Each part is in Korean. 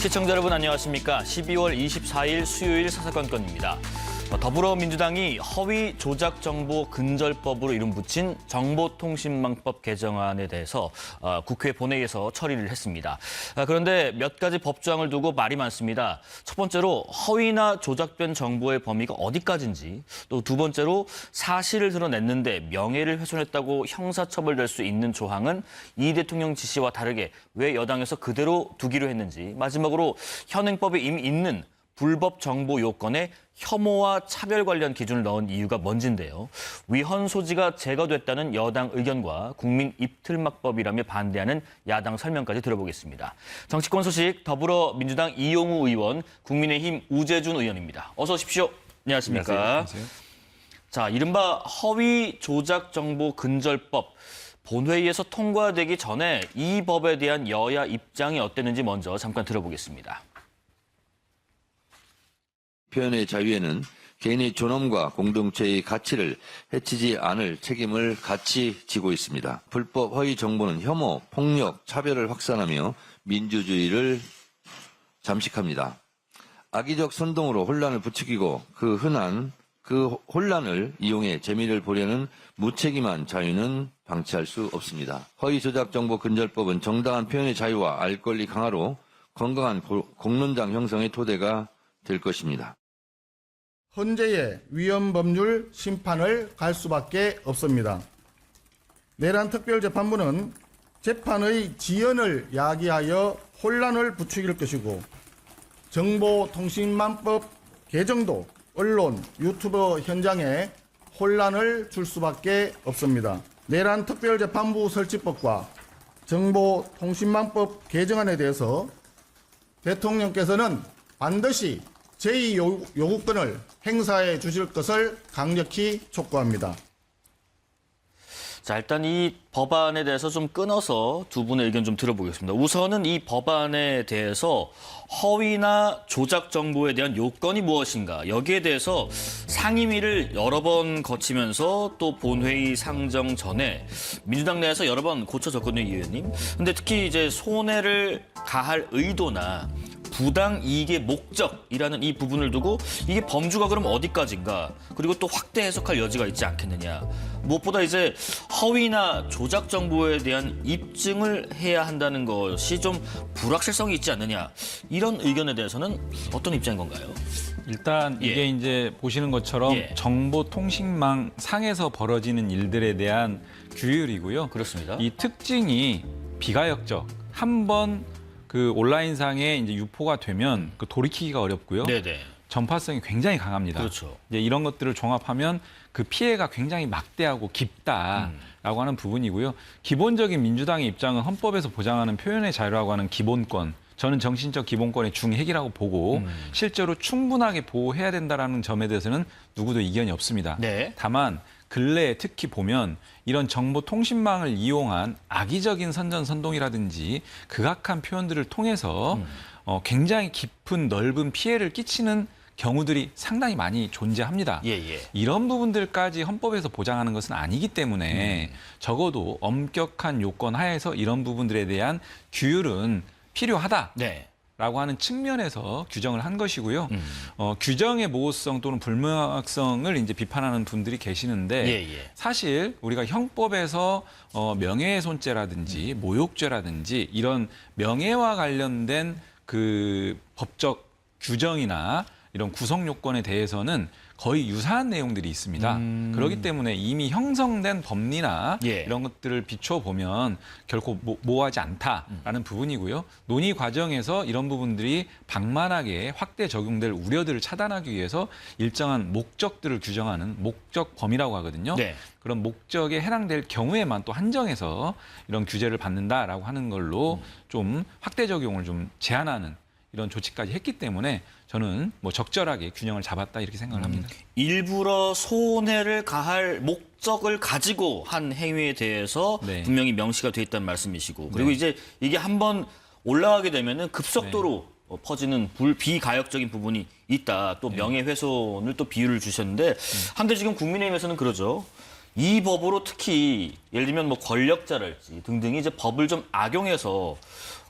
시청자 여러분 안녕하십니까? 12월 24일 수요일 사사건건입니다. 더불어민주당이 허위 조작 정보 근절법으로 이름 붙인 정보통신망법 개정안에 대해서 국회 본회의에서 처리를 했습니다. 그런데 몇 가지 법조항을 두고 말이 많습니다. 첫 번째로 허위나 조작된 정보의 범위가 어디까지인지, 또 두 번째로 사실을 드러냈는데 명예를 훼손했다고 형사처벌될 수 있는 조항은 이 대통령 지시와 다르게 왜 여당에서 그대로 두기로 했는지, 마지막으로 현행법에 이미 있는 불법 정보 요건에 혐오와 차별 관련 기준을 넣은 이유가 뭔지인데요. 위헌 소지가 제거됐다는 여당 의견과 국민 입틀막법이라며 반대하는 야당 설명까지 들어보겠습니다. 정치권 소식 더불어민주당 이용우 의원, 국민의힘 우재준 의원입니다. 어서 오십시오. 안녕하십니까? 안녕하세요. 자, 이른바 허위 조작 정보 근절법. 본회의에서 통과되기 전에 이 법에 대한 여야 입장이 어땠는지 먼저 잠깐 들어보겠습니다. 표현의 자유에는 개인의 존엄과 공동체의 가치를 해치지 않을 책임을 같이 지고 있습니다. 불법 허위 정보는 혐오, 폭력, 차별을 확산하며 민주주의를 잠식합니다. 악의적 선동으로 혼란을 부추기고 그 혼란을 이용해 재미를 보려는 무책임한 자유는 방치할 수 없습니다. 허위 조작 정보 근절법은 정당한 표현의 자유와 알 권리 강화로 건강한 공론장 형성의 토대가 될 것입니다. 헌재의 위헌 법률 심판을 갈 수밖에 없습니다. 내란 특별재판부는 재판의 지연을 야기하여 혼란을 부추길 것이고, 정보통신망법 개정도 언론, 유튜버 현장에 혼란을 줄 수밖에 없습니다. 내란 특별재판부 설치법과 정보통신망법 개정안에 대해서 대통령께서는 반드시 제2요구권을 행사해 주실 것을 강력히 촉구합니다. 자, 일단 이 법안에 대해서 좀 끊어서 두 분의 의견 좀 들어보겠습니다. 우선은 이 법안에 대해서 허위나 조작 정보에 대한 요건이 무엇인가, 여기에 대해서 상임위를 여러 번 거치면서 또 본회의 상정 전에 민주당 내에서 여러 번 고쳐졌거든요, 이 의원님. 근데 특히 이제 손해를 가할 의도나 부당 이익의 목적이라는 이 부분을 두고 이게 범주가 그럼 어디까지인가, 그리고 또 확대 해석할 여지가 있지 않겠느냐. 무엇보다 이제 허위나 조작 정보에 대한 입증을 해야 한다는 것이 좀 불확실성이 있지 않느냐, 이런 의견에 대해서는 어떤 입장인 건가요? 일단 이게 이제 보시는 것처럼 정보통신망 상에서 벌어지는 일들에 대한 규율이고요. 그렇습니다. 이 특징이 비가역적, 한번 그 온라인상에 이제 유포가 되면 그 돌이키기가 어렵고요. 네네. 전파성이 굉장히 강합니다. 그렇죠. 이제 이런 것들을 종합하면 그 피해가 굉장히 막대하고 깊다라고 하는 부분이고요. 기본적인 민주당의 입장은 헌법에서 보장하는 표현의 자유라고 하는 기본권, 저는 정신적 기본권의 중핵이라고 보고 실제로 충분하게 보호해야 된다는 점에 대해서는 누구도 이견이 없습니다. 네. 다만 근래에 특히 보면 이런 정보통신망을 이용한 악의적인 선전선동이라든지 극악한 표현들을 통해서 굉장히 깊은 넓은 피해를 끼치는 경우들이 상당히 많이 존재합니다. 이런 부분들까지 헌법에서 보장하는 것은 아니기 때문에 적어도 엄격한 요건 하에서 이런 부분들에 대한 규율은 필요하다. 네. 라고 하는 측면에서 규정을 한 것이고요. 규정의 모호성 또는 불명확성을 이제 비판하는 분들이 계시는데 사실 우리가 형법에서 명예훼손죄라든지 모욕죄라든지 이런 명예와 관련된 그 법적 규정이나 이런 구성 요건에 대해서는 거의 유사한 내용들이 있습니다. 그렇기 때문에 이미 형성된 법리나 이런 것들을 비춰보면 결코 모호하지 않다라는 부분이고요. 논의 과정에서 이런 부분들이 방만하게 확대 적용될 우려들을 차단하기 위해서 일정한 목적들을 규정하는 목적 범위라고 하거든요. 그런 목적에 해당될 경우에만 또 한정해서 이런 규제를 받는다라고 하는 걸로 좀 확대 적용을 좀 제한하는 이런 조치까지 했기 때문에 저는 뭐 적절하게 균형을 잡았다 이렇게 생각을 합니다. 일부러 손해를 가할 목적을 가지고 한 행위에 대해서 분명히 명시가 돼 있다는 말씀이시고, 그리고 이제 이게 한번 올라가게 되면은 급속도로 퍼지는 비가역적인 부분이 있다. 또 명예훼손을 또 비유를 주셨는데, 한데 지금 국민의힘에서는 그러죠. 이 법으로 특히 예를 들면 뭐 권력자랄지 등등이 이제 법을 좀 악용해서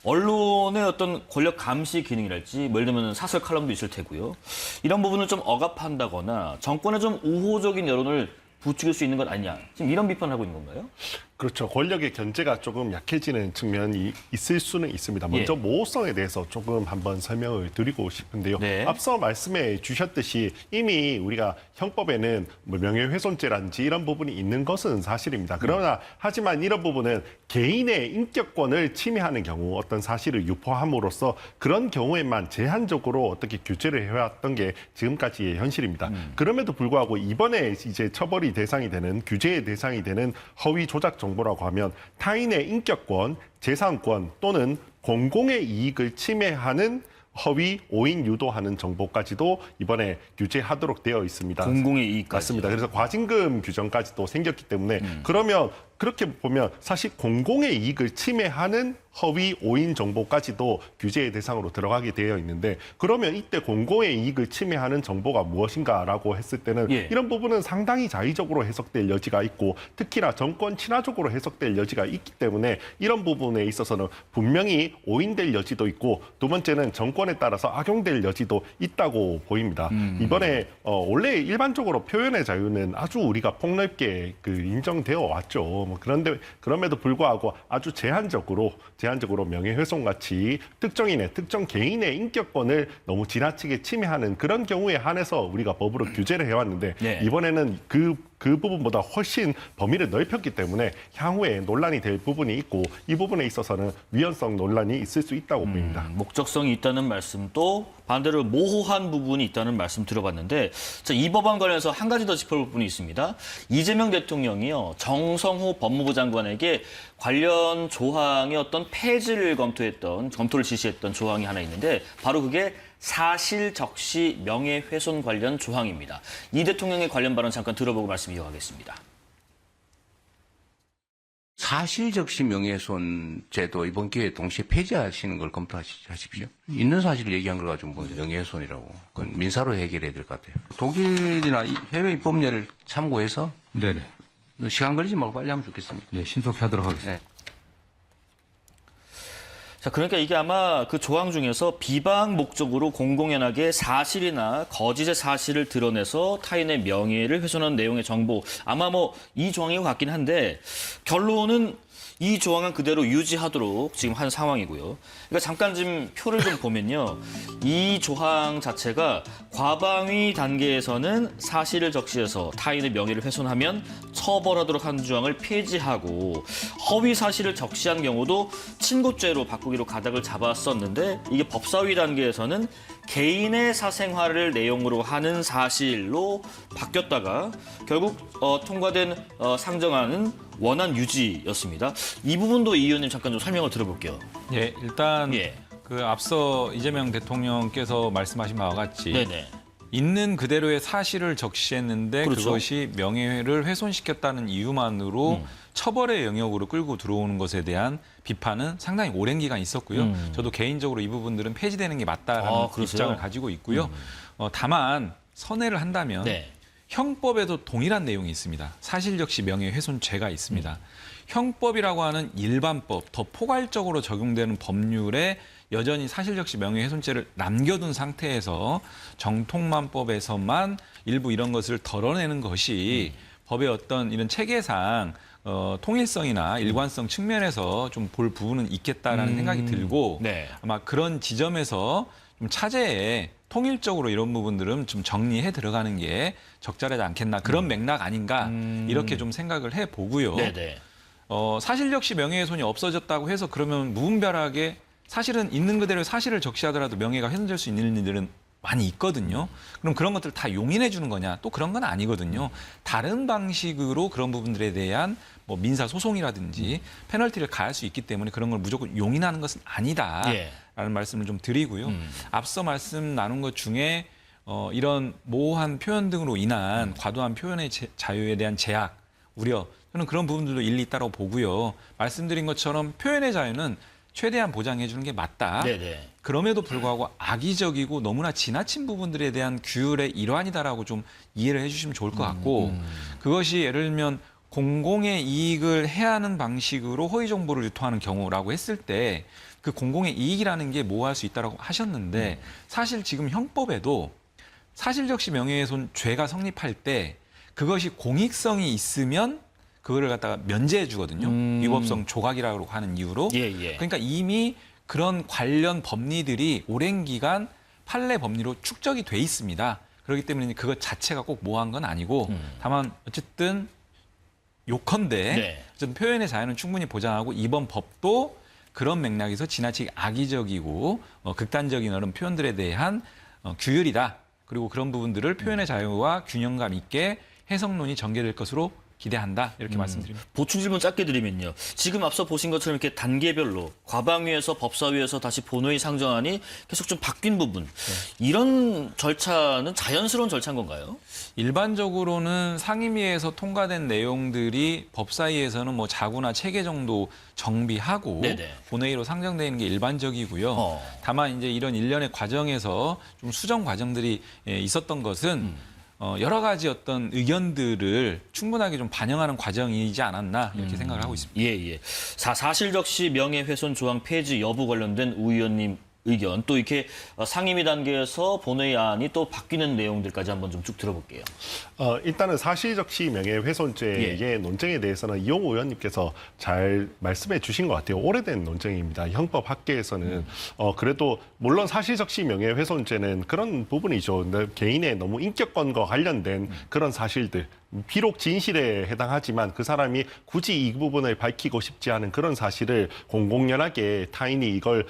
언론의 어떤 권력 감시 기능이랄지, 뭐 예를 들면 사설 칼럼도 있을 테고요. 이런 부분을 좀 억압한다거나 정권에 좀 우호적인 여론을 부추길 수 있는 것 아니냐. 지금 이런 비판을 하고 있는 건가요? 그렇죠. 권력의 견제가 조금 약해지는 측면이 있을 수는 있습니다. 먼저 예. 모호성에 대해서 조금 한번 설명을 드리고 싶은데요. 네. 앞서 말씀해 주셨듯이 이미 우리가 형법에는 뭐 명예훼손죄라든지 이런 부분이 있는 것은 사실입니다. 그러나 하지만 이런 부분은 개인의 인격권을 침해하는 경우 어떤 사실을 유포함으로써 그런 경우에만 제한적으로 어떻게 규제를 해왔던 게 지금까지의 현실입니다. 그럼에도 불구하고 이번에 이제 처벌이 대상이 되는 규제의 대상이 되는 허위 조작 정보라고 하면 타인의 인격권, 재산권 또는 공공의 이익을 침해하는 허위, 오인 유도하는 정보까지도 이번에 규제하도록 되어 있습니다. 공공의 이익까지. 맞습니다. 그래서 과징금 규정까지도 생겼기 때문에 그러면 그렇게 보면 사실 공공의 이익을 침해하는 허위, 오인 정보까지도 규제의 대상으로 들어가게 되어 있는데 그러면 이때 공공의 이익을 침해하는 정보가 무엇인가라고 했을 때는 예. 이런 부분은 상당히 자의적으로 해석될 여지가 있고 특히나 정권 친화적으로 해석될 여지가 있기 때문에 이런 부분에 있어서는 분명히 오인될 여지도 있고 두 번째는 정권에 따라서 악용될 여지도 있다고 보입니다. 이번에 원래 일반적으로 표현의 자유는 아주 우리가 폭넓게 인정되어 왔죠. 뭐 그런데 그럼에도 불구하고 아주 제한적으로 명예훼손 같이 특정인의 특정 개인의 인격권을 너무 지나치게 침해하는 그런 경우에 한해서 우리가 법으로 규제를 해왔는데 네. 이번에는 그 부분보다 훨씬 범위를 넓혔기 때문에 향후에 논란이 될 부분이 있고 이 부분에 있어서는 위헌성 논란이 있을 수 있다고 보입니다. 목적성이 있다는 말씀도 반대로 모호한 부분이 있다는 말씀 들어봤는데 자, 이 법안 관련해서 한 가지 더 짚어볼 부분이 있습니다. 이재명 대통령이요 정성호 법무부 장관에게 관련 조항의 어떤 폐지를 검토를 지시했던 조항이 하나 있는데 바로 그게 사실 적시 명예훼손 관련 조항입니다. 이 대통령의 관련 발언 잠깐 들어보고 말씀 이어가겠습니다. 사실적시 명예훼손제도 이번 기회에 동시에 폐지하시는 걸 검토하십시오. 있는 사실을 얘기한 걸 가지고 뭐 명예훼손이라고. 그건 민사로 해결해야 될 것 같아요. 독일이나 해외 입법례를 참고해서 네네. 시간 걸리지 말고 빨리 하면 좋겠습니다. 네, 신속히 하도록 하겠습니다. 네. 자, 그러니까 이게 아마 그 조항 중에서 비방 목적으로 공공연하게 사실이나 거짓의 사실을 드러내서 타인의 명예를 훼손하는 내용의 정보. 아마 뭐 이 조항인 것 같긴 한데 결론은 이 조항은 그대로 유지하도록 지금 한 상황이고요. 그러니까 잠깐 지금 표를 좀 보면요. 이 조항 자체가 과방위 단계에서는 사실을 적시해서 타인의 명예를 훼손하면 처벌하도록 하는 조항을 폐지하고 허위 사실을 적시한 경우도 친고죄로 바꾸기로 가닥을 잡았었는데 이게 법사위 단계에서는 개인의 사생활을 내용으로 하는 사실로 바뀌었다가 결국 통과된 상정안은 원안 유지였습니다. 이 부분도 이 의원님 잠깐 좀 설명을 들어볼게요. 예, 일단 예. 그 앞서 이재명 대통령께서 말씀하신 바와 같이 네네. 있는 그대로의 사실을 적시했는데 그렇죠. 그것이 명예를 훼손시켰다는 이유만으로 처벌의 영역으로 끌고 들어오는 것에 대한 비판은 상당히 오랜 기간 있었고요. 저도 개인적으로 이 부분들은 폐지되는 게 맞다라는 그러세요? 입장을 가지고 있고요. 다만 선회를 한다면 네. 형법에도 동일한 내용이 있습니다. 사실적시 명예훼손죄가 있습니다. 형법이라고 하는 일반법, 더 포괄적으로 적용되는 법률에 여전히 사실적시 명예훼손죄를 남겨둔 상태에서 정통만법에서만 일부 이런 것을 덜어내는 것이 법의 어떤 이런 체계상 통일성이나 일관성 측면에서 좀 볼 부분은 있겠다라는 생각이 들고 네. 아마 그런 지점에서 좀 차제에 통일적으로 이런 부분들은 좀 정리해 들어가는 게 적절하지 않겠나 그런 맥락 아닌가 이렇게 좀 생각을 해 보고요. 네네. 사실적시 명예훼손이 없어졌다고 해서 그러면 무분별하게 사실은 있는 그대로 사실을 적시하더라도 명예가 훼손될 수 있는 일들은 많이 있거든요. 그럼 그런 것들 다 용인해 주는 거냐? 또 그런 건 아니거든요. 다른 방식으로 그런 부분들에 대한 뭐 민사 소송이라든지 페널티를 가할 수 있기 때문에 그런 걸 무조건 용인하는 것은 아니다. 예. 라는 말씀을 좀 드리고요. 앞서 말씀 나눈 것 중에 이런 모호한 표현 등으로 인한 과도한 표현의 자유에 대한 제약, 우려, 저는 그런 부분들도 일리 있다고 보고요. 말씀드린 것처럼 표현의 자유는 최대한 보장해 주는 게 맞다. 네네. 그럼에도 불구하고 악의적이고 너무나 지나친 부분들에 대한 규율의 일환이다라고 좀 이해를 해주시면 좋을 것 같고 그것이 예를 들면 공공의 이익을 해하는 방식으로 허위 정보를 유통하는 경우라고 했을 때 그 공공의 이익이라는 게 뭐 할 수 있다고 하셨는데 사실 지금 형법에도 사실적시 명예훼손 죄가 성립할 때 그것이 공익성이 있으면 그거를 갖다가 면제해 주거든요. 위법성 조각이라고 하는 이유로. 그러니까 이미 그런 관련 법리들이 오랜 기간 판례 법리로 축적이 돼 있습니다. 그렇기 때문에 그것 자체가 꼭 모호한 건 아니고 다만 어쨌든 요컨대 어쨌든 표현의 자유는 충분히 보장하고 이번 법도 그런 맥락에서 지나치게 악의적이고 극단적인 그런 표현들에 대한 규율이다. 그리고 그런 부분들을 표현의 자유와 균형감 있게 해석론이 전개될 것으로 기대한다. 이렇게 말씀드립니다. 보충 질문 짧게 드리면요. 지금 앞서 보신 것처럼 이렇게 단계별로 과방위에서 법사위에서 다시 본회의 상정안이 계속 좀 바뀐 부분. 이런 절차는 자연스러운 절차인 건가요? 일반적으로는 상임위에서 통과된 내용들이 법사위에서는 뭐 자구나 체계 정도 정비하고 본회의로 상정되는 게 일반적이고요. 다만 이제 이런 일련의 과정에서 좀 수정 과정들이 있었던 것은 여러 가지 어떤 의견들을 충분하게 좀 반영하는 과정이지 않았나 이렇게 생각을 하고 있습니다. 사실적시 명예훼손 조항 폐지 여부 관련된 우 의원님 의견 또 이렇게 상임위 단계에서 본회의안이 또 바뀌는 내용들까지 한번 좀 쭉 들어볼게요. 일단은 사실적시 명예훼손죄의 논쟁에 대해서는 이용호 의원님께서 잘 말씀해 주신 것 같아요. 오래된 논쟁입니다. 형법 학계에서는 그래도 물론 사실적시 명예훼손죄는 그런 부분이죠. 개인의 너무 인격권과 관련된 그런 사실들. 비록 진실에 해당하지만 그 사람이 굳이 이 부분을 밝히고 싶지 않은 그런 사실을 공공연하게 타인이 이걸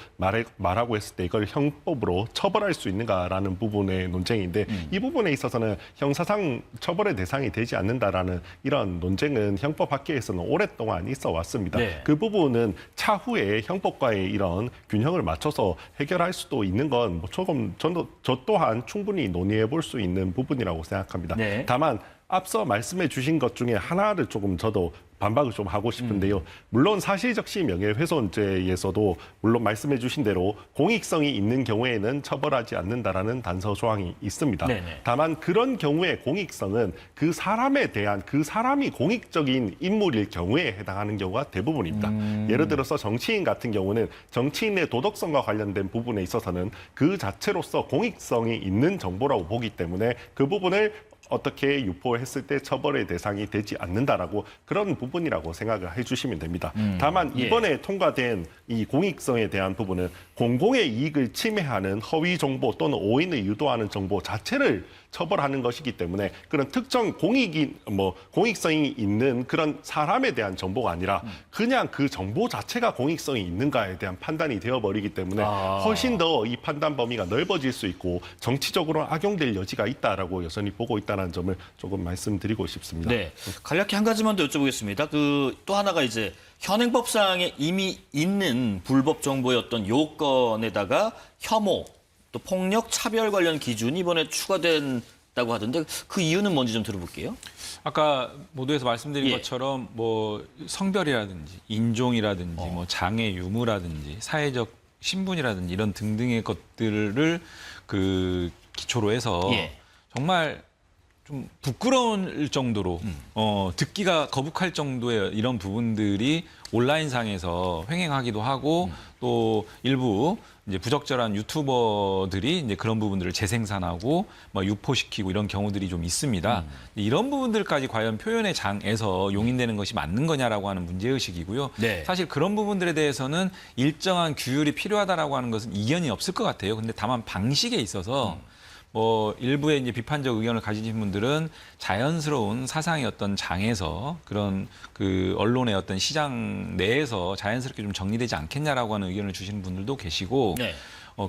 말하고 했을 때 이걸 형법으로 처벌할 수 있는가라는 부분의 논쟁인데 이 부분에 있어서는 형사상 처벌의 대상이 되지 않는다라는 이런 논쟁은 형법 학계에서는 오랫동안 있어 왔습니다. 그 부분은 차후에 형법과의 이런 균형을 맞춰서 해결할 수도 있는 건 뭐 조금 저 또한 충분히 논의해 볼 수 있는 부분이라고 생각합니다. 다만 앞서 말씀해 주신 것 중에 하나를 조금 저도 반박을 좀 하고 싶은데요. 물론 사실적시 명예훼손죄에서도 물론 말씀해 주신 대로 공익성이 있는 경우에는 처벌하지 않는다라는 단서 조항이 있습니다. 다만 그런 경우에 공익성은 그 사람에 대한 그 사람이 공익적인 인물일 경우에 해당하는 경우가 대부분입니다. 예를 들어서 정치인 같은 경우는 정치인의 도덕성과 관련된 부분에 있어서는 그 자체로서 공익성이 있는 정보라고 보기 때문에 그 부분을 어떻게 유포했을 때 처벌의 대상이 되지 않는다라고 그런 부분이라고 생각을 해주시면 됩니다. 다만 이번에 통과된 이 공익성에 대한 부분은 공공의 이익을 침해하는 허위 정보 또는 오인을 유도하는 정보 자체를 처벌하는 것이기 때문에 그런 특정 공익성이 있는 그런 사람에 대한 정보가 아니라 그냥 그 정보 자체가 공익성이 있는가에 대한 판단이 되어버리기 때문에 훨씬 더 이 판단 범위가 넓어질 수 있고 정치적으로 악용될 여지가 있다라고 여전히 보고 있다는 점을 조금 말씀드리고 싶습니다. 간략히 한 가지만 더 여쭤보겠습니다. 또 하나가 이제 현행법상에 이미 있는 불법 정보의 어떤 요건에다가 혐오, 또 폭력, 차별 관련 기준이 이번에 추가된다고 하던데 그 이유는 뭔지 좀 들어볼게요. 아까 모두에서 말씀드린 것처럼 뭐 성별이라든지 인종이라든지 뭐 장애 유무라든지 사회적 신분이라든지 이런 등등의 것들을 그 기초로 해서 정말 좀 부끄러울 정도로 듣기가 거북할 정도의 이런 부분들이 온라인상에서 횡행하기도 하고 또 일부 이제 부적절한 유튜버들이 이제 그런 부분들을 재생산하고 막 유포시키고 이런 경우들이 좀 있습니다. 이런 부분들까지 과연 표현의 장에서 용인되는 것이 맞는 거냐라고 하는 문제의식이고요. 사실 그런 부분들에 대해서는 일정한 규율이 필요하다라고 하는 것은 이견이 없을 것 같아요. 근데 다만 방식에 있어서 뭐 일부의 이제 비판적 의견을 가지신 분들은 자연스러운 사상의 어떤 장에서 그런 그 언론의 어떤 시장 내에서 자연스럽게 좀 정리되지 않겠냐라고 하는 의견을 주시는 분들도 계시고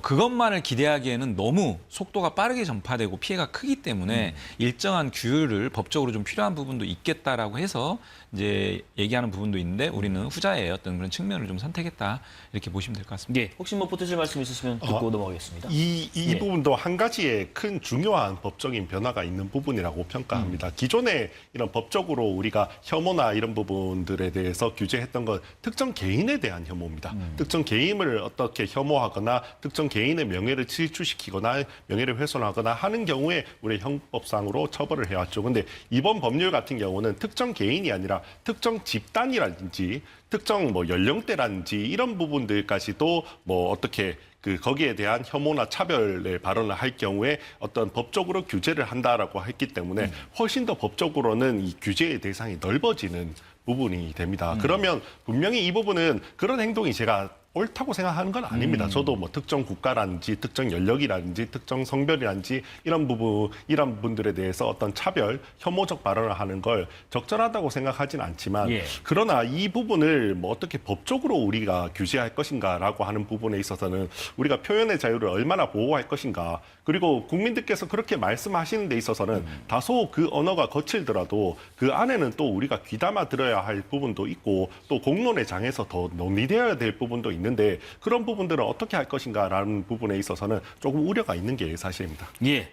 그것만을 기대하기에는 너무 속도가 빠르게 전파되고 피해가 크기 때문에 일정한 규율을 법적으로 좀 필요한 부분도 있겠다라고 해서 이제 얘기하는 부분도 있는데 우리는 후자의 어떤 그런 측면을 좀 선택했다 이렇게 보시면 될 것 같습니다. 혹시 뭐 보태실 말씀 있으시면 듣고 넘어가겠습니다. 이 부분도 한 가지의 큰 중요한 법적인 변화가 있는 부분이라고 평가합니다. 기존에 이런 법적으로 우리가 혐오나 이런 부분들에 대해서 규제했던 건 특정 개인에 대한 혐오입니다. 특정 개인을 어떻게 혐오하거나 특정 개인의 명예를 실추시키거나 명예를 훼손하거나 하는 경우에 우리 형법상으로 처벌을 해왔죠. 근데 이번 법률 같은 경우는 특정 개인이 아니라 특정 집단이라든지 특정 뭐 연령대라든지 이런 부분들까지도 뭐 어떻게 거기에 대한 혐오나 차별의 발언을 할 경우에 어떤 법적으로 규제를 한다라고 했기 때문에 훨씬 더 법적으로는 이 규제의 대상이 넓어지는 부분이 됩니다. 그러면 분명히 이 부분은 그런 행동이 제가 옳다고 생각하는 건 아닙니다. 저도 뭐 특정 국가라든지 특정 연령이라든지 특정 성별이라든지 이런 분들에 대해서 어떤 차별, 혐오적 발언을 하는 걸 적절하다고 생각하진 않지만 그러나 이 부분을 뭐 어떻게 법적으로 우리가 규제할 것인가라고 하는 부분에 있어서는 우리가 표현의 자유를 얼마나 보호할 것인가 그리고 국민들께서 그렇게 말씀하시는 데 있어서는 다소 그 언어가 거칠더라도 그 안에는 또 우리가 귀담아 들어야 할 부분도 있고 또 공론의 장에서 더 논의되어야 될 부분도 있는데 그런 부분들은 어떻게 할 것인가라는 부분에 있어서는 조금 우려가 있는 게 사실입니다. 예.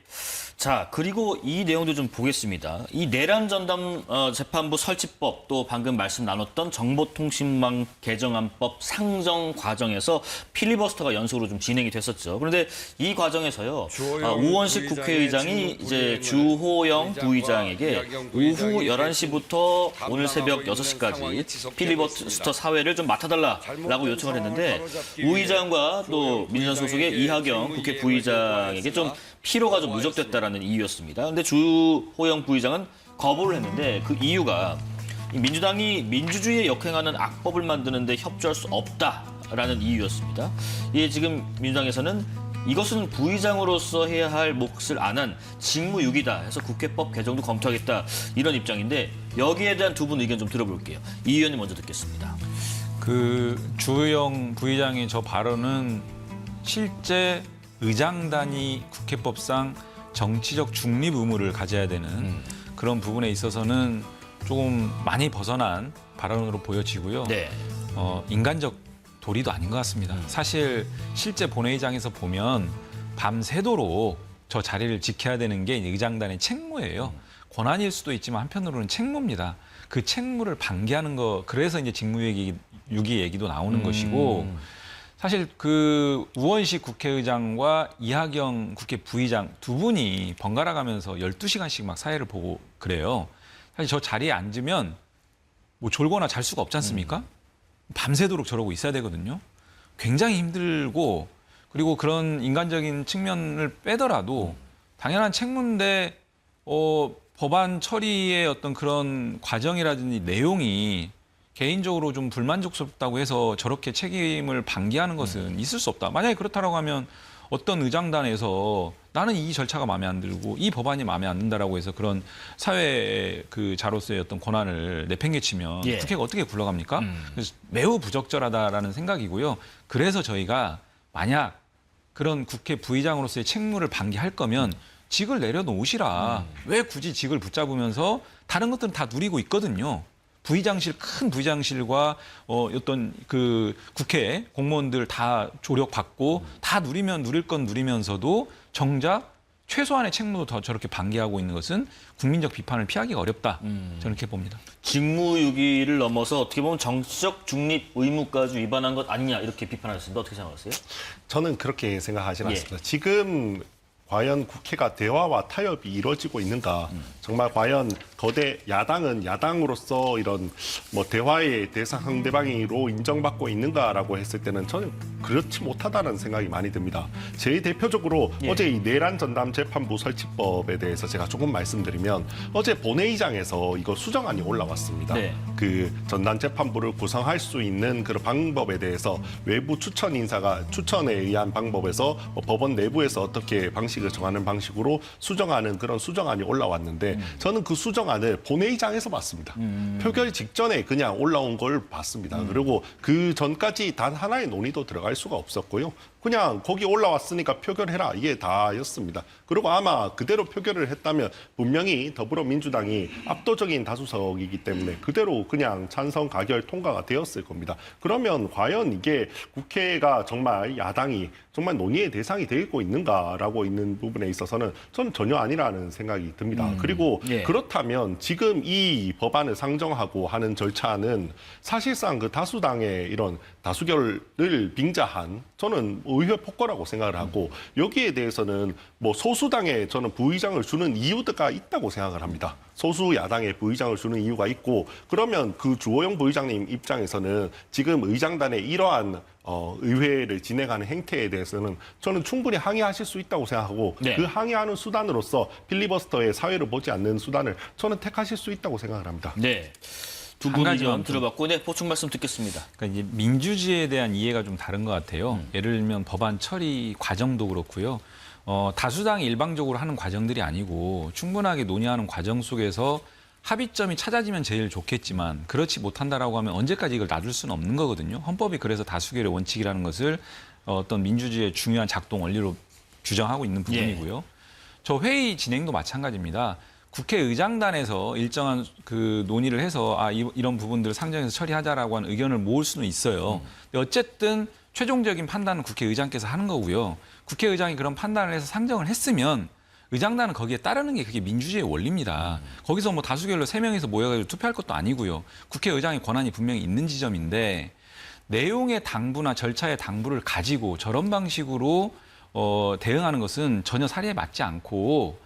자, 그리고 이 내용도 좀 보겠습니다. 이 내란 전담 재판부 설치법 또 방금 말씀 나눴던 정보통신망 개정안법 상정 과정에서 필리버스터가 연속으로 좀 진행이 됐었죠. 그런데 이 과정에서요. 우원식 국회의장이 이제 주호영 부의장에게 오후 11시부터 오늘 새벽 6시까지 필리버스터 사회를 좀 맡아달라고 요청을 했는데 우 의장과 또 민주당 소속의 이하경 국회 부의장에게 좀 피로가 좀 누적됐다라는 이유였습니다. 그런데 주호영 부의장은 거부를 했는데 그 이유가 민주당이 민주주의에 역행하는 악법을 만드는데 협조할 수 없다라는 이유였습니다. 이게 지금 민주당에서는 이것은 부의장으로서 해야 할 몫을 안 한 직무유기다 해서 국회법 개정도 검토하겠다 이런 입장인데 여기에 대한 두 분 의견 좀 들어볼게요. 이 의원님 먼저 듣겠습니다. 주호영 부의장의 저 발언은 실제 의장단이 국회법상 정치적 중립 의무를 가져야 되는 그런 부분에 있어서는 조금 많이 벗어난 발언으로 보여지고요. 네. 인간적 도리도 아닌 것 같습니다. 사실 실제 본회의장에서 보면 밤새도록 저 자리를 지켜야 되는 게 의장단의 책무예요. 권한일 수도 있지만 한편으로는 책무입니다. 그 책무를 방기하는 거 그래서 이제 직무유기 얘기도 나오는 것이고 사실 그 우원식 국회의장과 이하경 국회 부의장 두 분이 번갈아 가면서 12시간씩 막 사회를 보고 그래요. 사실 저 자리에 앉으면 뭐 졸거나 잘 수가 없지 않습니까? 밤새도록 저러고 있어야 되거든요. 굉장히 힘들고 그리고 그런 인간적인 측면을 빼더라도 당연한 책무인데 법안 처리의 어떤 그런 과정이라든지 내용이 개인적으로 좀 불만족스럽다고 해서 저렇게 책임을 방기하는 것은 있을 수 없다. 만약에 그렇다고 하면 어떤 의장단에서 나는 이 절차가 마음에 안 들고 이 법안이 마음에 안 든다라고 해서 그런 사회 그 자로서의 어떤 권한을 내팽개치면 국회가 어떻게 굴러갑니까? 그래서 매우 부적절하다라는 생각이고요. 그래서 저희가 만약 그런 국회 부의장으로서의 책무를 방기할 거면 직을 내려놓으시라. 왜 굳이 직을 붙잡으면서 다른 것들은 다 누리고 있거든요. 큰 부의장실과 어떤 그 국회 공무원들 다 조력받고 다 누릴 건 누리면서도 정작 최소한의 책무도 더 저렇게 방기하고 있는 것은 국민적 비판을 피하기가 어렵다. 저는 이렇게 봅니다. 직무유기를 넘어서 어떻게 보면 정치적 중립 의무까지 위반한 것 아니냐 이렇게 비판하셨습니다. 어떻게 생각하세요? 저는 그렇게 생각하지 않습니다. 지금 과연 국회가 대화와 타협이 이루어지고 있는가? 정말 과연 거대 야당은 야당으로서 이런 뭐 대화의 대상 상대방으로 인정받고 있는가라고 했을 때는 저는 그렇지 못하다는 생각이 많이 듭니다. 제일 대표적으로 어제 이 내란 전담 재판부 설치법에 대해서 제가 조금 말씀드리면 어제 본회의장에서 이거 수정안이 올라왔습니다. 그 전담 재판부를 구성할 수 있는 그런 방법에 대해서 외부 추천 인사가 추천에 의한 방법에서 법원 내부에서 어떻게 방식을 정하는 방식으로 수정하는 그런 수정안이 올라왔는데 저는 그 수정안을 본회의장에서 봤습니다. 표결 직전에 그냥 올라온 걸 봤습니다. 그리고 그 전까지 단 하나의 논의도 들어갈 수가 없었고요. 그냥 거기 올라왔으니까 표결해라 이게 다였습니다. 그리고 아마 그대로 표결을 했다면 분명히 더불어민주당이 압도적인 다수석이기 때문에 그대로 그냥 찬성 가결 통과가 되었을 겁니다. 그러면 과연 이게 국회가 정말 야당이 정말 논의의 대상이 되고 있는가라고 있는 하는 부분에 있어서는 저는 전혀 아니라는 생각이 듭니다. 그리고 예. 그렇다면 지금 이 법안을 상정하고 하는 절차는 사실상 그 다수당의 이런 다수결을 빙자한 저는 의회 폭거라고 생각을 하고 여기에 대해서는 뭐 소수당에 저는 부의장을 주는 이유가 있다고 생각을 합니다. 소수 야당에 부의장을 주는 이유가 있고 그러면 그 주호영 부의장님 입장에서는 지금 의장단의 이러한 의회를 진행하는 행태에 대해서는 저는 충분히 항의하실 수 있다고 생각하고 네. 그 항의하는 수단으로서 필리버스터의 사회를 보지 않는 수단을 저는 택하실 수 있다고 생각을 합니다. 네. 두 한 분 가지만 의견 들어봤고, 네, 보충 말씀 듣겠습니다. 그러니까 이제 민주주의에 대한 이해가 좀 다른 것 같아요. 예를 들면 법안 처리 과정도 그렇고요. 다수당이 일방적으로 하는 과정들이 아니고 충분하게 논의하는 과정 속에서 합의점이 찾아지면 제일 좋겠지만 그렇지 못한다라고 하면 언제까지 이걸 놔둘 수는 없는 거거든요. 헌법이 그래서 다수결의 원칙이라는 것을 어떤 민주주의의 중요한 작동 원리로 규정하고 있는 부분이고요. 저 회의 진행도 마찬가지입니다. 국회의장단에서 일정한 그 논의를 해서 이런 부분들을 상정해서 처리하자라고 하는 의견을 모을 수는 있어요. 근데 어쨌든 최종적인 판단은 국회의장께서 하는 거고요. 국회의장이 그런 판단을 해서 상정을 했으면 의장단은 거기에 따르는 게 그게 민주주의의 원리입니다. 거기서 뭐 다수결로 3명이서 모여가지고 투표할 것도 아니고요. 국회의장의 권한이 분명히 있는 지점인데 내용의 당부나 절차의 당부를 가지고 저런 방식으로 대응하는 것은 전혀 사리에 맞지 않고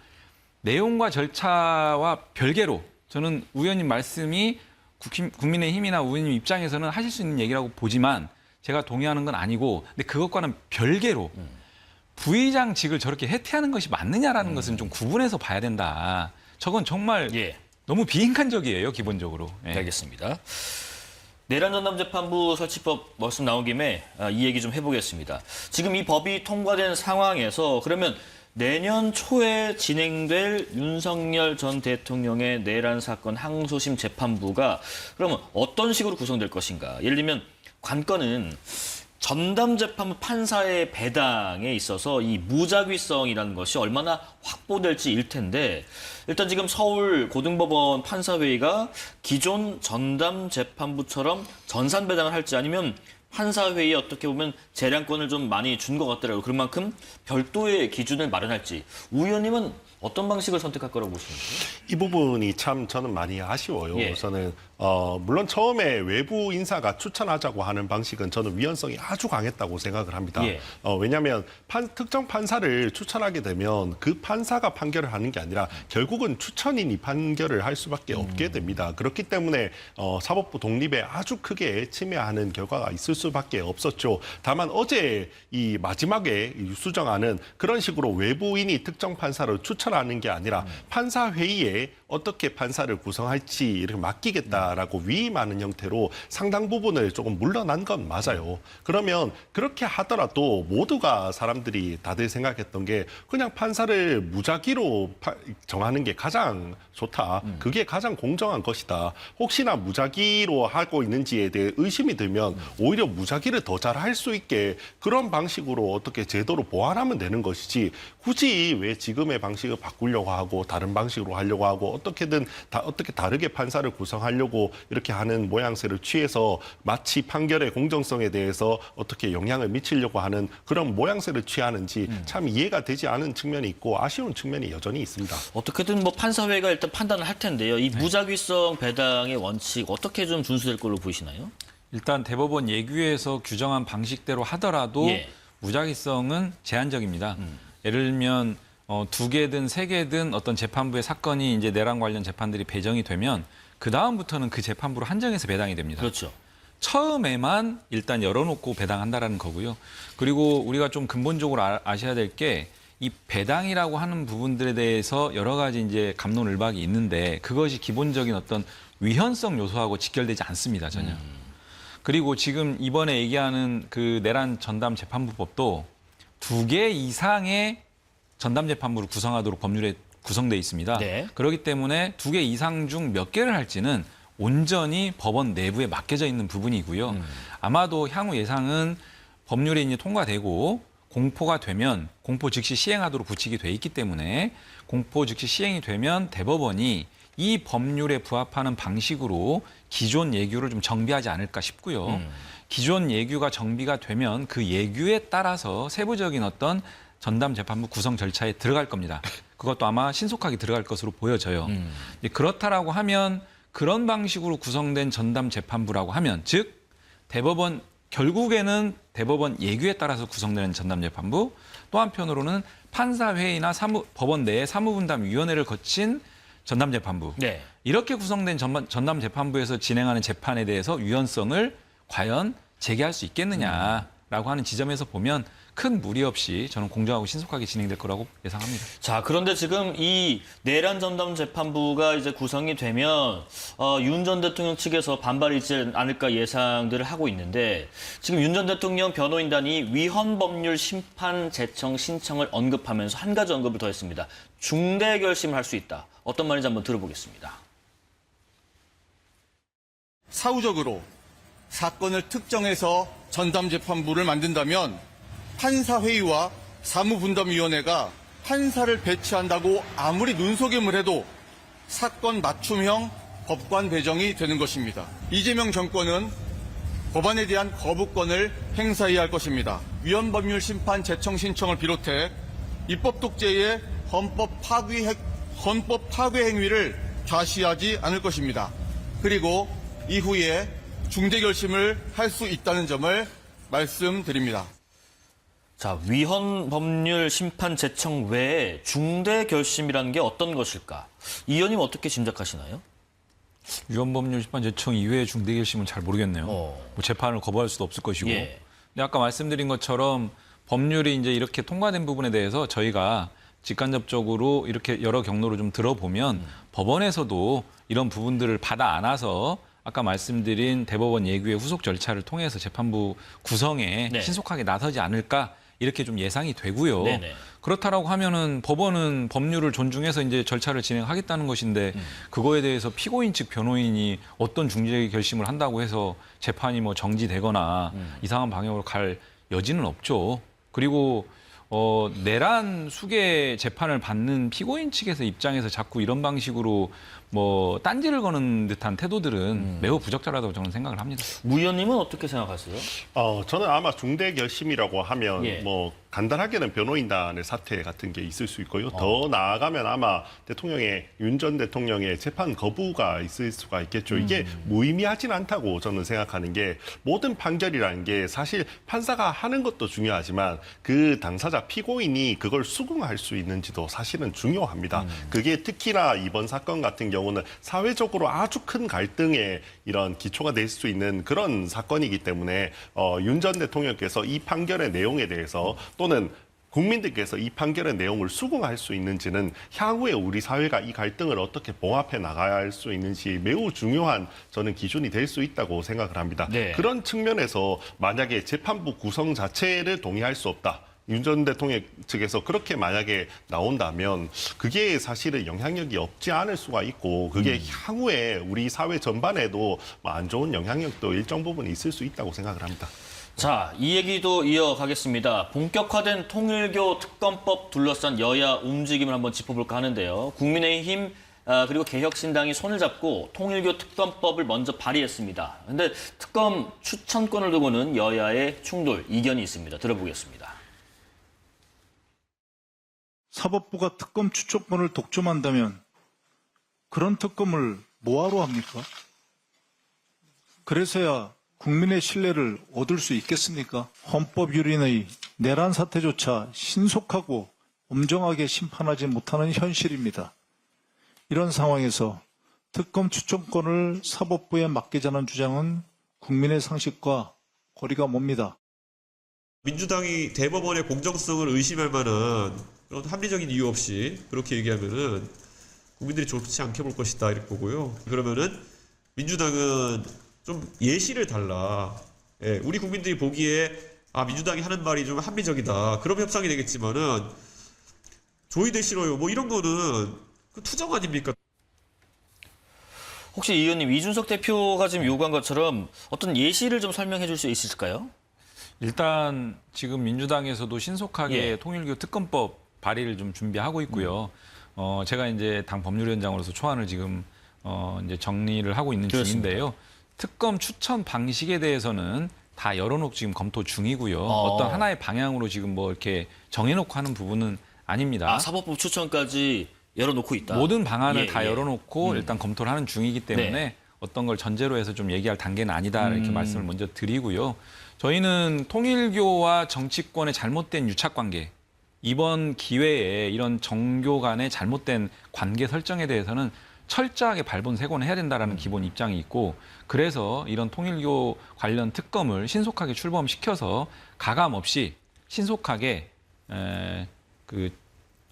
내용과 절차와 별개로 저는 우 의원님 말씀이 국민의힘이나 우 의원님 입장에서는 하실 수 있는 얘기라고 보지만 제가 동의하는 건 아니고 근데 그것과는 별개로 부의장직을 저렇게 해태하는 것이 맞느냐라는 것은 좀 구분해서 봐야 된다. 저건 정말 예. 너무 비인간적이에요, 기본적으로. 예. 네, 알겠습니다. 내란전담재판부 설치법 말씀 나온 김에 이 얘기 좀 해보겠습니다. 지금 이 법이 통과된 상황에서 그러면 내년 초에 진행될 윤석열 전 대통령의 내란 사건 항소심 재판부가 그러면 어떤 식으로 구성될 것인가? 예를 들면 관건은 전담재판부 판사의 배당에 있어서 이 무작위성이라는 것이 얼마나 확보될지일 텐데 일단 지금 서울 고등법원 판사회의가 기존 전담재판부처럼 전산 배당을 할지 아니면 판사회의에 어떻게 보면 재량권을 좀 많이 준 것 같더라고요. 그런 만큼 별도의 기준을 마련할지. 우 의원님은 어떤 방식을 선택할 거라고 보시는지? 이 부분이 참 저는 많이 아쉬워요. 예. 우선은 물론 처음에 외부 인사가 추천하자고 하는 방식은 저는 위헌성이 아주 강했다고 생각을 합니다. 예. 왜냐하면 특정 판사를 추천하게 되면 그 판사가 판결을 하는 게 아니라 결국은 추천인이 판결을 할 수밖에 없게 됩니다. 그렇기 때문에 사법부 독립에 아주 크게 침해하는 결과가 있을 수밖에 없었죠. 다만 어제 이 마지막에 수정안은 그런 식으로 외부인이 특정 판사를 추천하는 게 아니라 판사 회의에 어떻게 판사를 구성할지 이렇게 맡기겠다라고 위임하는 형태로 상당 부분을 조금 물러난 건 맞아요. 그러면 그렇게 하더라도 모두가 사람들이 다들 생각했던 게 그냥 판사를 무작위로 정하는 게 가장 좋다. 그게 가장 공정한 것이다. 혹시나 무작위로 하고 있는지에 대해 의심이 들면 오히려 무작위를 더 잘할 수 있게 그런 방식으로 어떻게 제도로 보완하면 되는 것이지 굳이 왜 지금의 방식을 바꾸려고 하고 다른 방식으로 하려고 하고 어떻게든 어떻게 다르게 판사를 구성하려고 이렇게 하는 모양새를 취해서 마치 판결의 공정성에 대해서 어떻게 영향을 미치려고 하는 그런 모양새를 취하는지 참 이해가 되지 않은 측면이 있고 아쉬운 측면이 여전히 있습니다. 어떻게든 뭐 판사회가 일단 판단을 할 텐데요. 이 무작위성 배당의 원칙 어떻게 좀 준수될 걸로 보이시나요? 일단 대법원 예규에서 규정한 방식대로 하더라도 예. 무작위성은 제한적입니다. 예를 들면 2개든 3개든 어떤 재판부의 사건이 이제 내란 관련 재판들이 배정이 되면 그 다음부터는 그 재판부로 한정해서 배당이 됩니다. 그렇죠. 처음에만 일단 열어놓고 배당한다라는 거고요. 그리고 우리가 좀 근본적으로 아셔야 될 게 이 배당이라고 하는 부분들에 대해서 여러 가지 이제 갑론을박이 있는데 그것이 기본적인 어떤 위헌성 요소하고 직결되지 않습니다, 전혀. 그리고 지금 이번에 얘기하는 그 내란 전담 재판부법도 2개 이상의 전담 재판부를 구성하도록 법률에 구성돼 있습니다. 네. 그렇기 때문에 2개 이상 중 몇 개를 할지는 온전히 법원 내부에 맡겨져 있는 부분이고요. 아마도 향후 예상은 법률이 이제 통과되고 공포가 되면 공포 즉시 시행하도록 구칙이 돼 있기 때문에 공포 즉시 시행이 되면 대법원이 이 법률에 부합하는 방식으로 기존 예규를 좀 정비하지 않을까 싶고요. 기존 예규가 정비가 되면 그 예규에 따라서 세부적인 어떤 전담 재판부 구성 절차에 들어갈 겁니다. 그것도 아마 신속하게 들어갈 것으로 보여져요. 그렇다라고 하면 그런 방식으로 구성된 전담 재판부라고 하면 즉 대법원 결국에는 대법원 예규에 따라서 구성되는 전담 재판부 또 한편으로는 판사회의나 법원 내에 사무분담위원회를 거친 전담 재판부 네. 이렇게 구성된 전담 재판부에서 진행하는 재판에 대해서 유연성을 과연 제기할 수 있겠느냐라고 하는 지점에서 보면 큰 무리 없이 저는 공정하고 신속하게 진행될 거라고 예상합니다. 자, 그런데 지금 이 내란 전담 재판부가 이제 구성이 되면 윤 전 대통령 측에서 반발이 있지 않을까 예상들을 하고 있는데 지금 윤 전 대통령 변호인단이 위헌 법률 심판 제청 신청을 언급하면서 한 가지 언급을 더 했습니다. 중대 결심을 할 수 있다. 어떤 말인지 한번 들어보겠습니다. 사후적으로 사건을 특정해서 전담재판부를 만든다면 판사회의와 사무분담위원회가 판사를 배치한다고 아무리 눈속임을 해도 사건 맞춤형 법관 배정이 되는 것입니다. 이재명 정권은 법안에 대한 거부권을 행사해야 할 것입니다. 위헌법률 심판 제청 신청을 비롯해 입법 독재의 헌법 파괴 행위를 좌시하지 않을 것입니다. 그리고 이후에 중대 결심을 할 수 있다는 점을 말씀드립니다. 자, 위헌 법률 심판 제청 외에 중대 결심이라는 게 어떤 것일까? 이 의원님 어떻게 짐작하시나요? 위헌법률 심판 제청 이외의 중대 결심은 잘 모르겠네요. 뭐 재판을 거부할 수도 없을 것이고. 예. 근데 아까 말씀드린 것처럼 법률이 이제 이렇게 통과된 부분에 대해서 저희가 직간접적으로 이렇게 여러 경로를 좀 들어보면 법원에서도 이런 부분들을 받아 안아서 아까 말씀드린 대법원 예규의 후속 절차를 통해서 재판부 구성에 네. 신속하게 나서지 않을까 이렇게 좀 예상이 되고요. 네네. 그렇다라고 하면은 법원은 법률을 존중해서 이제 절차를 진행하겠다는 것인데 그거에 대해서 피고인 측 변호인이 어떤 중재 결심을 한다고 해서 재판이 뭐 정지되거나 이상한 방향으로 갈 여지는 없죠. 그리고 내란 수계 재판을 받는 피고인 측에서 입장에서 자꾸 이런 방식으로 뭐 딴지를 거는 듯한 태도들은 매우 부적절하다고 저는 생각을 합니다. 무 의원님은 어떻게 생각하세요? 저는 아마 중대 결심이라고 하면 예. 뭐 간단하게는 변호인단의 사퇴 같은 게 있을 수 있고요. 더 나아가면 아마 윤 전 대통령의 재판 거부가 있을 수가 있겠죠. 이게 무의미하진 않다고 저는 생각하는 게 모든 판결이라는 게 사실 판사가 하는 것도 중요하지만 그 당사자 피고인이 그걸 수긍할 수 있는지도 사실은 중요합니다. 그게 특히나 이번 사건 같은 경우는 사회적으로 아주 큰 갈등의 이런 기초가 될 수 있는 그런 사건이기 때문에 윤 전 대통령께서 이 판결의 내용에 대해서 또는 국민들께서 이 판결의 내용을 수긍할 수 있는지는 향후에 우리 사회가 이 갈등을 어떻게 봉합해 나가야 할 수 있는지 매우 중요한 저는 기준이 될 수 있다고 생각을 합니다. 네. 그런 측면에서 만약에 재판부 구성 자체를 동의할 수 없다. 윤 전 대통령 측에서 그렇게 만약에 나온다면 그게 사실은 영향력이 없지 않을 수가 있고 그게 향후에 우리 사회 전반에도 안 좋은 영향력도 일정 부분 있을 수 있다고 생각을 합니다. 자, 이 얘기도 이어가겠습니다. 본격화된 통일교 특검법 둘러싼 여야 움직임을 한번 짚어볼까 하는데요. 국민의힘 그리고 개혁신당이 손을 잡고 통일교 특검법을 먼저 발의했습니다. 그런데 특검 추천권을 두고는 여야의 충돌, 이견이 있습니다. 들어보겠습니다. 사법부가 특검 추천권을 독점한다면 그런 특검을 뭐하러 합니까? 그래서야 국민의 신뢰를 얻을 수 있겠습니까? 헌법 유린의 내란 사태조차 신속하고 엄정하게 심판하지 못하는 현실입니다. 이런 상황에서 특검 추천권을 사법부에 맡기자는 주장은 국민의 상식과 거리가 멉니다. 민주당이 대법원의 공정성을 의심할 만한 그런 합리적인 이유 없이 그렇게 얘기하면은 국민들이 좋지 않게 볼 것이다 이렇게 보고요. 그러면은 민주당은 좀 예시를 달라. 예, 우리 국민들이 보기에 민주당이 하는 말이 좀 합리적이다. 그럼 협상이 되겠지만은 조의대 싫어요. 뭐 이런 거는 투정 아닙니까? 혹시 이 의원님, 이준석 대표가 지금 요구한 것처럼 어떤 예시를 좀 설명해 줄 수 있을까요? 일단 지금 민주당에서도 신속하게 예. 통일교 특검법 발의를 좀 준비하고 있고요. 제가 이제 당 법률위원장으로서 초안을 지금 이제 정리를 하고 있는 그렇습니다. 중인데요. 특검 추천 방식에 대해서는 다 열어놓고 지금 검토 중이고요. 어떤 하나의 방향으로 지금 뭐 이렇게 정해놓고 하는 부분은 아닙니다. 아, 사법부 추천까지 열어놓고 있다. 모든 방안을 예, 다 예. 열어놓고 일단 검토를 하는 중이기 때문에 네. 어떤 걸 전제로 해서 좀 얘기할 단계는 아니다 이렇게 말씀을 먼저 드리고요. 저희는 통일교와 정치권의 잘못된 유착관계, 이번 기회에 이런 정교 간의 잘못된 관계 설정에 대해서는 철저하게 발본색원을 해야 된다라는 기본 입장이 있고, 그래서 이런 통일교 관련 특검을 신속하게 출범시켜서 가감 없이 신속하게 그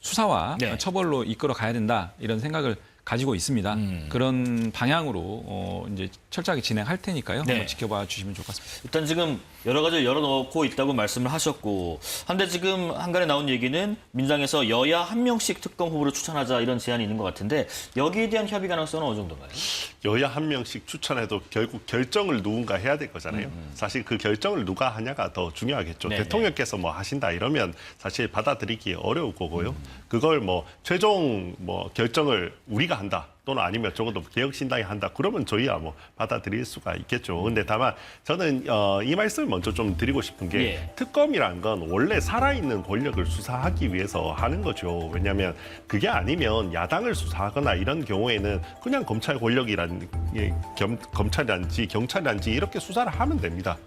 수사와 네. 처벌로 이끌어 가야 된다 이런 생각을 가지고 있습니다. 그런 방향으로 이제 철저하게 진행할 테니까요. 네. 한번 지켜봐 주시면 좋을 것 같습니다. 일단 지금 여러 가지를 열어놓고 있다고 말씀을 하셨고, 한데 지금 한간에 나온 얘기는 민주당에서 여야 한 명씩 특검 후보를 추천하자 이런 제안이 있는 것 같은데 여기에 대한 협의 가능성은 어느 정도인가요? 여야 한 명씩 추천해도 결국 결정을 누군가 해야 될 거잖아요. 사실 그 결정을 누가 하냐가 더 중요하겠죠. 네네. 대통령께서 뭐 하신다 이러면 사실 받아들이기 어려울 거고요. 그걸 뭐 최종 뭐 결정을 우리가 한다 또는 아니면 적어도 개혁신당이 한다 그러면 저희야 뭐 받아들일 수가 있겠죠. 근데 다만 저는 이 말씀을 먼저 좀 드리고 싶은 게 예. 특검이란 건 원래 살아있는 권력을 수사하기 위해서 하는 거죠. 왜냐하면 그게 아니면 야당을 수사하거나 이런 경우에는 그냥 검찰 권력이란 검찰이란지 경찰이란지 이렇게 수사를 하면 됩니다.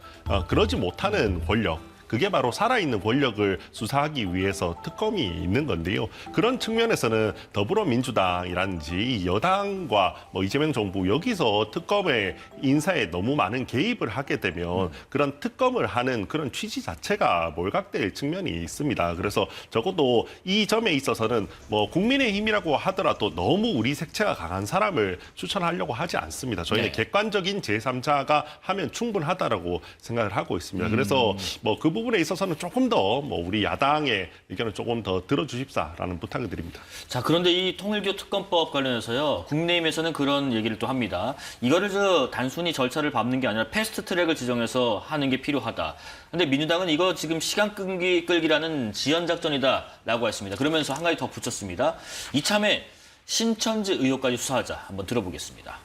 그러지 못하는 권력. 그게 바로 살아있는 권력을 수사하기 위해서 특검이 있는 건데요. 그런 측면에서는 더불어민주당이라든지 여당과 뭐 이재명 정부 여기서 특검의 인사에 너무 많은 개입을 하게 되면 그런 특검을 하는 그런 취지 자체가 몰각될 측면이 있습니다. 그래서 적어도 이 점에 있어서는 뭐 국민의힘이라고 하더라도 너무 우리 색채가 강한 사람을 추천하려고 하지 않습니다. 저희는 네. 객관적인 제3자가 하면 충분하다라고 생각을 하고 있습니다. 그래서 뭐 그 부분에 있어서는 조금 더 뭐 우리 야당의 의견을 조금 더 들어주십사라는 부탁을 드립니다. 자, 그런데 이 통일교 특검법 관련해서요, 국민의힘에서는 그런 얘기를 또 합니다. 이거를 단순히 절차를 밟는 게 아니라 패스트 트랙을 지정해서 하는 게 필요하다. 근데 민주당은 이거 지금 시간 끌기라는 지연 작전이다라고 했습니다. 그러면서 한 가지 더 붙였습니다. 이참에 신천지 의혹까지 수사하자. 한번 들어보겠습니다.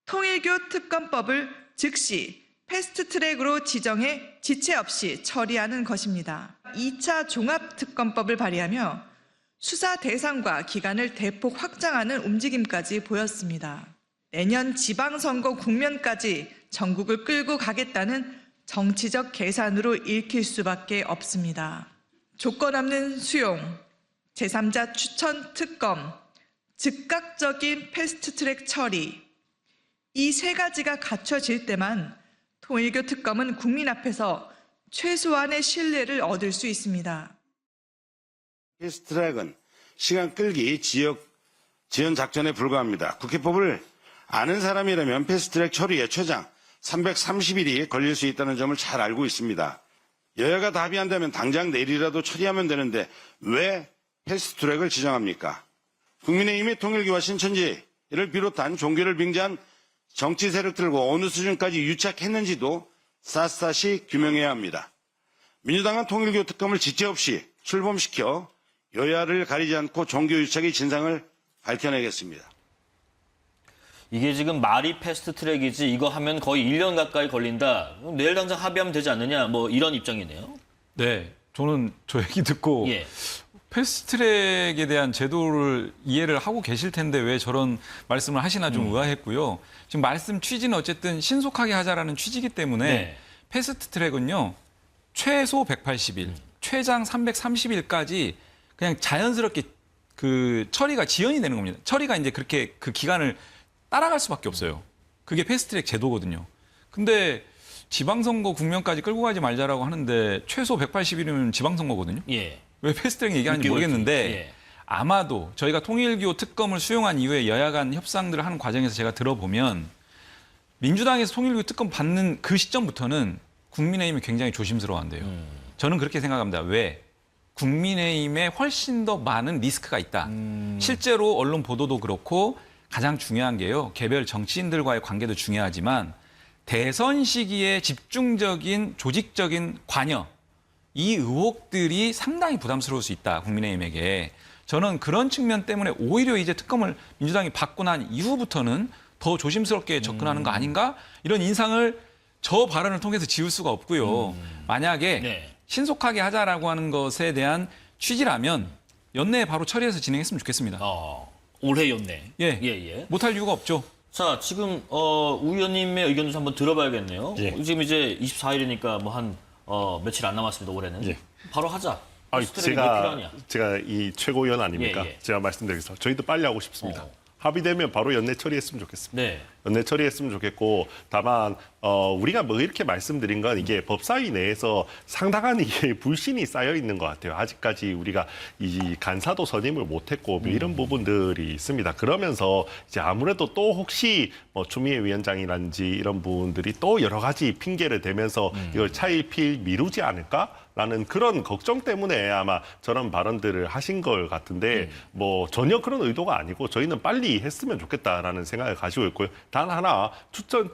통일교 특검법을 즉시 패스트트랙으로 지정해 지체 없이 처리하는 것입니다. 2차 종합특검법을 발의하며 수사 대상과 기간을 대폭 확장하는 움직임까지 보였습니다. 내년 지방선거 국면까지 전국을 끌고 가겠다는 정치적 계산으로 읽힐 수밖에 없습니다. 조건 없는 수용, 제3자 추천 특검, 즉각적인 패스트트랙 처리, 이 세 가지가 갖춰질 때만 통일교 특검은 국민 앞에서 최소한의 신뢰를 얻을 수 있습니다. 패스트트랙은 시간 끌기 지연 작전에 불과합니다. 국회법을 아는 사람이라면 패스트트랙 처리에 최장 330일이 걸릴 수 있다는 점을 잘 알고 있습니다. 여야가 다 합의한다면 당장 내일이라도 처리하면 되는데 왜 패스트트랙을 지정합니까? 국민의힘의 통일교와 신천지를 비롯한 종교를 빙자한 정치 세력들과 어느 수준까지 유착했는지도 샅샅이 규명해야 합니다. 민주당은 통일교 특검을 지체 없이 출범시켜 여야를 가리지 않고 종교 유착의 진상을 밝혀내겠습니다. 이게 지금 말이 패스트 트랙이지 이거 하면 거의 1년 가까이 걸린다. 그럼 내일 당장 합의하면 되지 않느냐. 뭐 이런 입장이네요. 네, 저는 저 얘기 듣고 예. 패스트트랙에 대한 제도를 이해를 하고 계실 텐데 왜 저런 말씀을 하시나 좀 의아했고요. 지금 말씀 취지는 어쨌든 신속하게 하자라는 취지이기 때문에 네. 패스트트랙은요. 최소 180일, 최장 330일까지 그냥 자연스럽게 그 처리가 지연이 되는 겁니다. 처리가 이제 그렇게 그 기간을 따라갈 수밖에 없어요. 그게 패스트트랙 제도거든요. 근데 지방선거 국면까지 끌고 가지 말자라고 하는데 최소 180일이면 지방선거거든요. 예. 왜 패스트트랙 얘기하는지 6개월 모르겠는데 예. 아마도 저희가 통일교 특검을 수용한 이후에 여야 간 협상들을 하는 과정에서 제가 들어보면 민주당에서 통일교 특검 받는 그 시점부터는 국민의힘이 굉장히 조심스러워한대요. 저는 그렇게 생각합니다. 왜? 국민의힘에 훨씬 더 많은 리스크가 있다. 실제로 언론 보도도 그렇고 가장 중요한 게요. 개별 정치인들과의 관계도 중요하지만 대선 시기에 집중적인 조직적인 관여, 이 의혹들이 상당히 부담스러울 수 있다. 국민의힘에게. 저는 그런 측면 때문에 오히려 이제 특검을 민주당이 받고 난 이후부터는 더 조심스럽게 접근하는 거 아닌가? 이런 인상을 저 발언을 통해서 지울 수가 없고요. 만약에 네. 신속하게 하자라고 하는 것에 대한 취지라면 연내에 바로 처리해서 진행했으면 좋겠습니다. 올해 연내. 예. 예. 못할 이유가 없죠. 자, 지금 우 의원님의 의견도 한번 들어봐야겠네요. 예. 지금 이제 24일이니까 뭐 한 며칠 안 남았습니다. 올해는. 예. 바로 하자. 패스트트랙이 왜 필요하냐? 제가 이 최고위원 아닙니까? 예. 제가 말씀드리겠습니다. 저희도 빨리 하고 싶습니다. 합의되면 바로 연내 처리했으면 좋겠습니다. 네. 연내 처리했으면 좋겠고, 다만 우리가 뭐 이렇게 말씀드린 건 이게 법사위 내에서 상당한 이게 불신이 쌓여 있는 것 같아요. 아직까지 우리가 이 간사도 선임을 못했고 뭐 이런 부분들이 있습니다. 그러면서 이제 아무래도 또 혹시 뭐 추미애 위원장이라든지 이런 부분들이 또 여러 가지 핑계를 대면서 이걸 차일피일 미루지 않을까라는 그런 걱정 때문에 아마 저런 발언들을 하신 걸 같은데 뭐 전혀 그런 의도가 아니고 저희는 빨리 했으면 좋겠다라는 생각을 가지고 있고요. 단 하나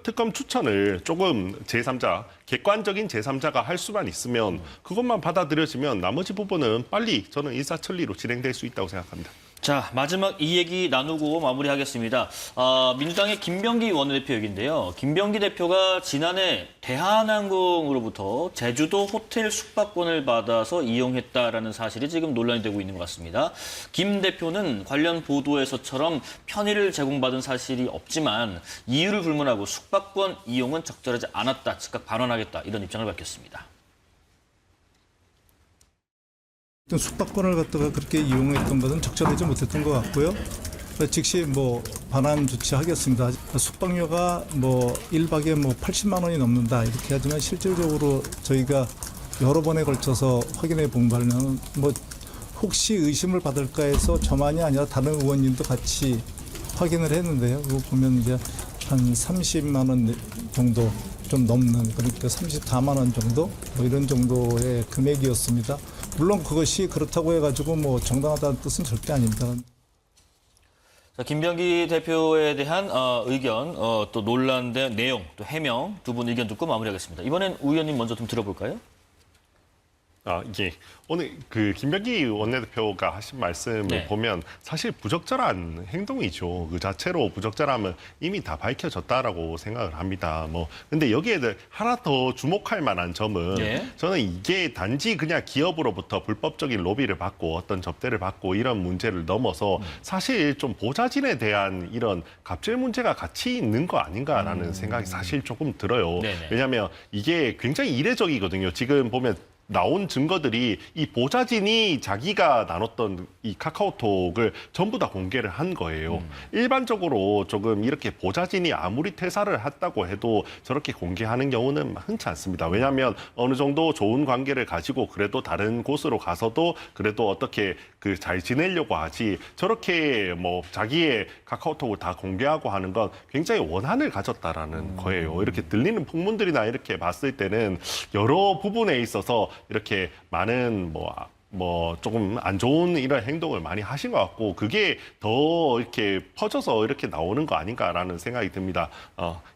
특검 추천을 조금 제3자, 객관적인 제3자가 할 수만 있으면 그것만 받아들여지면 나머지 부분은 빨리 저는 일사천리로 진행될 수 있다고 생각합니다. 자, 마지막 이 얘기 나누고 마무리하겠습니다. 민주당의 김병기 원내대표 얘기인데요. 김병기 대표가 지난해 대한항공으로부터 제주도 호텔 숙박권을 받아서 이용했다라는 사실이 지금 논란이 되고 있는 것 같습니다. 김 대표는 관련 보도에서처럼 편의를 제공받은 사실이 없지만 이유를 불문하고 숙박권 이용은 적절하지 않았다, 즉각 반환하겠다 이런 입장을 밝혔습니다. 숙박권을 갖다가 그렇게 이용했던 것은 적절하지 못했던 것 같고요. 즉시 뭐 반환 조치하겠습니다. 숙박료가 뭐 1박에 뭐 80만 원이 넘는다 이렇게 하지만 실질적으로 저희가 여러 번에 걸쳐서 확인해 본 바는 뭐 혹시 의심을 받을까 해서 저만이 아니라 다른 의원님도 같이 확인을 했는데요. 그거 보면 이제 한 30만 원 정도 좀 넘는, 그러니까 34만 원 정도 뭐 이런 정도의 금액이었습니다. 물론 그것이 그렇다고 해가지고 뭐 정당하다는 뜻은 절대 아닙니다. 자, 김병기 대표에 대한 의견, 또 논란된 내용, 또 해명 두 분 의견 듣고 마무리하겠습니다. 이번엔 우 의원님 먼저 좀 들어볼까요? 이게 오늘 그 김병기 원내대표가 하신 말씀을 네. 보면 사실 부적절한 행동이죠. 그 자체로 부적절함은 이미 다 밝혀졌다라고 생각을 합니다. 뭐 근데 여기에 하나 더 주목할 만한 점은 네. 저는 이게 단지 그냥 기업으로부터 불법적인 로비를 받고 어떤 접대를 받고 이런 문제를 넘어서 사실 좀 보좌진에 대한 이런 갑질 문제가 같이 있는 거 아닌가라는 생각이 사실 조금 들어요. 네네. 왜냐하면 이게 굉장히 이례적이거든요. 지금 보면 나온 증거들이 이 보좌진이 자기가 나눴던 이 카카오톡을 전부 다 공개를 한 거예요. 일반적으로 조금 이렇게 보좌진이 아무리 퇴사를 했다고 해도 저렇게 공개하는 경우는 흔치 않습니다. 왜냐하면 어느 정도 좋은 관계를 가지고 그래도 다른 곳으로 가서도 그래도 어떻게 그 잘 지내려고 하지 저렇게 뭐 자기의 카카오톡을 다 공개하고 하는 건 굉장히 원한을 가졌다라는 거예요. 이렇게 들리는 풍문들이나 이렇게 봤을 때는 여러 부분에 있어서 이렇게 많은 뭐 조금 안 좋은 이런 행동을 많이 하신 것 같고 그게 더 이렇게 퍼져서 이렇게 나오는 거 아닌가라는 생각이 듭니다.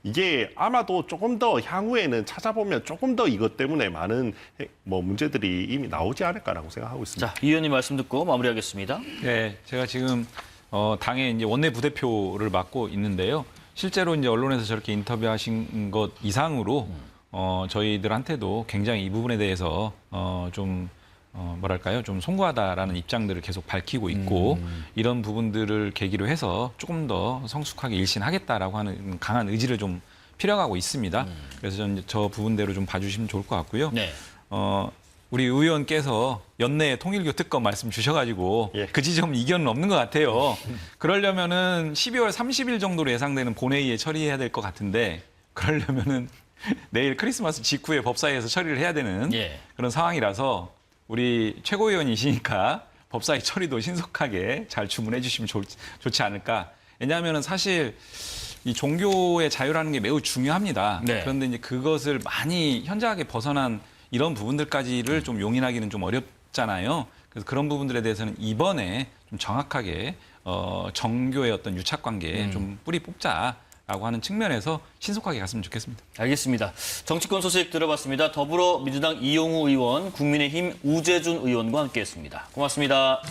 이게 아마도 조금 더 향후에는 찾아보면 조금 더 이것 때문에 많은 뭐 문제들이 이미 나오지 않을까라고 생각하고 있습니다. 자, 이 의원님 말씀 듣고 마무리하겠습니다. 네, 제가 지금 당의 이제 원내 부대표를 맡고 있는데요. 실제로 이제 언론에서 저렇게 인터뷰하신 것 이상으로 저희들한테도 굉장히 이 부분에 대해서 뭐랄까요, 좀 송구하다라는 입장들을 계속 밝히고 있고 이런 부분들을 계기로 해서 조금 더 성숙하게 일신하겠다라고 하는 강한 의지를 좀 필요하고 있습니다. 그래서 저는 저 부분대로 좀 봐주시면 좋을 것 같고요. 네. 우리 의원께서 연내 통일교 특검 말씀 주셔가지고 예. 그 지점 이견은 없는 것 같아요. 그러려면은 12월 30일 정도로 예상되는 본회의에 처리해야 될 것 같은데 그러려면은 내일 크리스마스 직후에 법사위에서 처리를 해야 되는 예. 그런 상황이라서 우리 최고위원이시니까 법사위 처리도 신속하게 잘 주문해 주시면 좋지 않을까. 왜냐하면 사실 이 종교의 자유라는 게 매우 중요합니다. 네. 그런데 이제 그것을 많이 현저하게 벗어난 이런 부분들까지를 좀 용인하기는 좀 어렵잖아요. 그래서 그런 부분들에 대해서는 이번에 좀 정확하게 정교의 어떤 유착 관계에 좀 뿌리 뽑자라고 하는 측면에서 신속하게 갔으면 좋겠습니다. 알겠습니다. 정치권 소식 들어봤습니다. 더불어민주당 이용우 의원, 국민의힘 우재준 의원과 함께했습니다. 고맙습니다.